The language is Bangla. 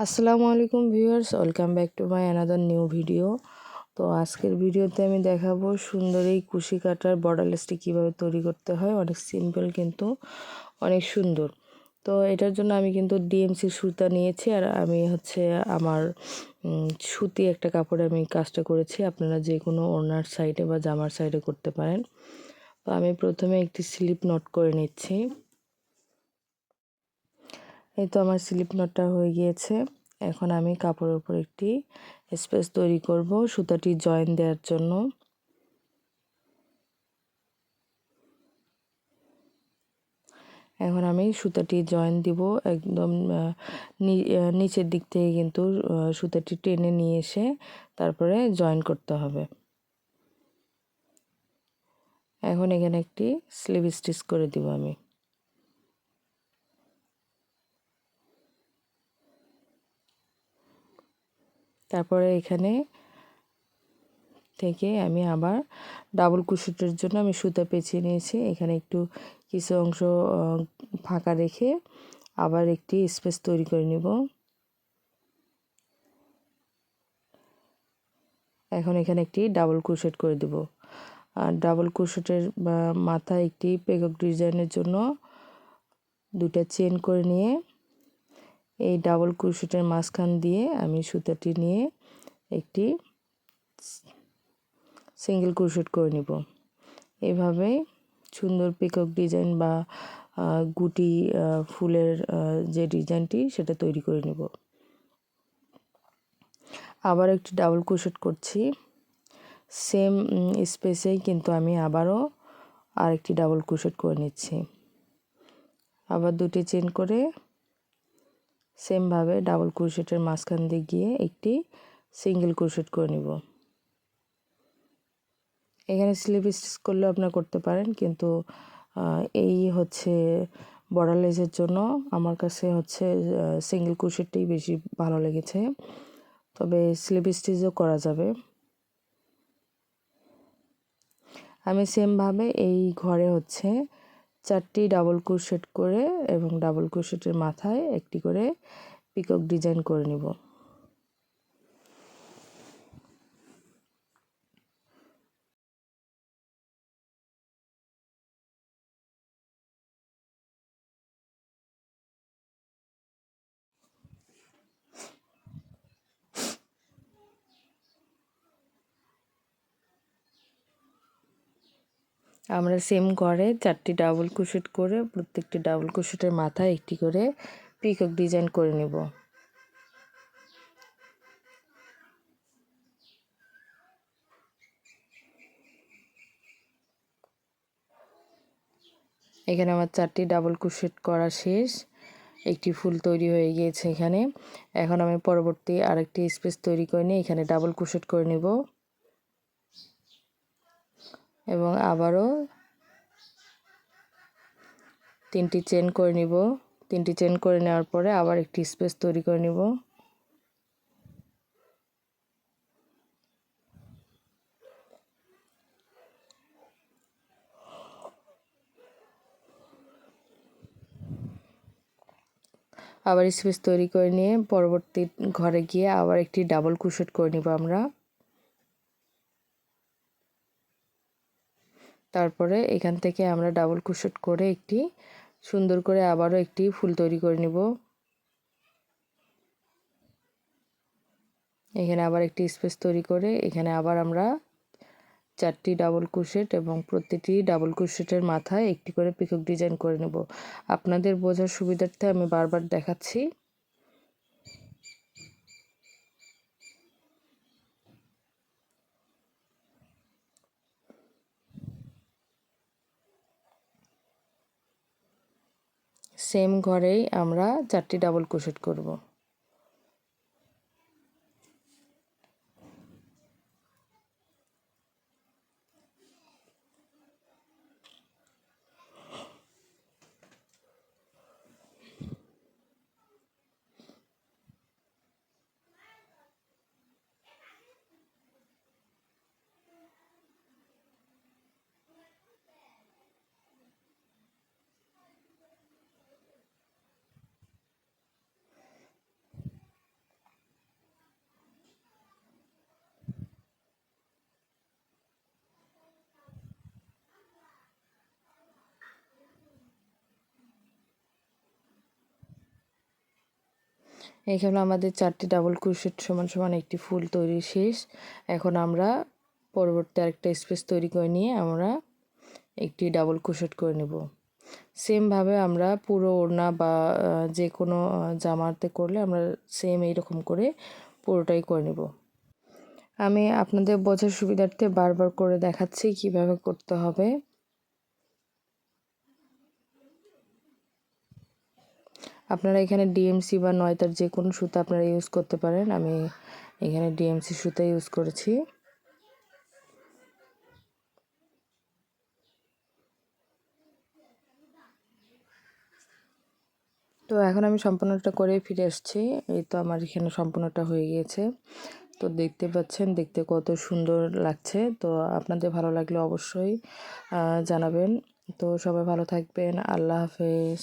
আসসালামু আলাইকুম viewers, welcome back to my another new video. তো আজকের ভিডিওতে আমি দেখাবো সুন্দর এই কুশি কাটার বর্ডারলেসটি কীভাবে তৈরি করতে হয়। অনেক সিম্পল কিন্তু অনেক সুন্দর। তো এটার জন্য আমি কিন্তু ডিএমসি সুতা নিয়েছি, আর আমি আমার সুতি একটা কাপড়ে আমি কাজটা করেছি। আপনারা যে কোনো ওড়নার সাইডে বা জামার সাইডে করতে পারেন। তো আমি প্রথমে একটি স্লিপ নট করে নিচ্ছি। এই তো আমার স্লিপ নটটা হয়ে গিয়েছে। এখন আমি কাপড়ের উপর একটি স্পেস তৈরি করব সুতাটি জয়েন দেওয়ার জন্য। এখন আমি সুতাটি জয়েন দিব একদম নিচের দিক থেকে, কিন্তু সুতাটি টেনে নিয়ে এসে তারপরে জয়েন করতে হবে। এখন এখানে একটি স্লিপ স্টিচ করে দিব আমি। তারপরে এখানে থেকে আমি আবার ডাবল ক্রোশেটের জন্য আমি সুতা পেঁচিয়ে নিয়েছি। এখানে একটু কিছু অংশ ফাঁকা রেখে আবার একটি স্পেস তৈরি করে নিব। এখন এখানে একটি ডাবল ক্রোশেট করে দেব। আর ডাবল ক্রোশেটের মাথায় একটি পেকক ডিজাইনের জন্য দুটা চেন করে নিয়ে এই ডাবল ক্রোশেটের মাঝখান দিয়ে আমি সুতাটি নিয়ে একটি সিঙ্গেল ক্রোশেট করে নিব। এভাবে সুন্দর পিকক ডিজাইন বা গুটি ফুলের যে ডিজাইনটি সেটা তৈরি করে নেব। আবার একটি ডাবল ক্রোশেট করছি সেম স্পেসেই, কিন্তু আমি আবারও আরেকটি ডাবল ক্রোশেট করে নিচ্ছি। আবার দুটি চেন করে সেমভাবে ডাবল ক্রোশেটের মাঝখান দিয়ে গিয়ে একটি সিঙ্গেল ক্রোশেট করে নিব। এখানে স্লিপ স্টিচ করলেও আপনারা করতে পারেন, কিন্তু এই বর্ডারলেসের জন্য আমার কাছে সিঙ্গেল ক্রোশেটটাই বেশি ভালো লেগেছে, তবে স্লিপ স্টিচও করা যাবে। আমি সেমভাবে এই ঘরে 4টি ডাবল ক্রোশেট করে এবং ডাবল ক্রোশেটের মাথায় একটি করে পিকক ডিজাইন করে নিব। আমরা সেম ঘরে 4টি ডাবল ক্রোশেট করে প্রত্যেকটি ডাবল ক্রোশেটের মাথায় একটি করে পিকক ডিজাইন করে নেব। এখানে আমার 4টি ডাবল ক্রোশেট করা শেষ। একটি ফুল তৈরি হয়ে গিয়েছে এখানে। এখন আমি পরবর্তী আরেকটি স্পেস তৈরি করে নিয়ে এখানে ডাবল ক্রোশেট করে নেব এবং আবারও 3টি চেন করে নিব। 3টি চেন করে নেওয়ার পরে আবার একটি স্পেস তৈরি করে নিব। আবার স্পেস তৈরি করে নিয়ে পরবর্তী ঘরে গিয়ে আবার একটি ডাবল ক্রোশেট করে নিব আমরা। তারপরে এখান থেকে আমরা ডাবল ক্রোশেট করে একটি সুন্দর করে আবারও একটি ফুল তৈরি করে নিব। এখানে আবার একটি স্পেস তৈরি করে এখানে আবার আমরা 4টি ডাবল ক্রোশেট এবং প্রতিটি ডাবল ক্রোশেটের মাথায় একটি করে পিকক ডিজাইন করে নেব। আপনাদের বোঝার সুবিধার্থে আমি বারবার দেখাচ্ছি। সেম ঘরেই আমরা 4টি ডাবল ক্রোশেট করব। এখানে আমাদের 4টি ডাবল ক্রোশেট সমান সমান একটি ফুল তৈরি শেষ। এখন আমরা পরবর্তী আরেকটা স্পেস তৈরি করে নিয়ে আমরা একটি ডাবল ক্রোশেট করে নেব। সেমভাবে আমরা পুরো ওড়না বা যে কোনো জামাতে করলে আমরা সেম এইরকম করে পুরোটাই করে নেব। আমি আপনাদের বোঝার সুবিধার্থে বারবার করে দেখাচ্ছি কিভাবে করতে হবে। আপনারা এখানে ডিএমসি বা নয়তার যে কোনো সুতা আপনারা ইউজ করতে পারেন। আমি এখানে ডিএমসি সুতা ইউজ করেছি। তো এখন আমি সম্পূর্ণটা করে ফিরে আসছি। এই তো আমার এখানে সম্পূর্ণটা হয়ে গিয়েছে। তো দেখতে পাচ্ছেন দেখতে কত সুন্দর লাগছে। তো আপনাদের ভালো লাগলে অবশ্যই জানাবেন। তো সবাই ভালো থাকবেন। আল্লাহ হাফেজ।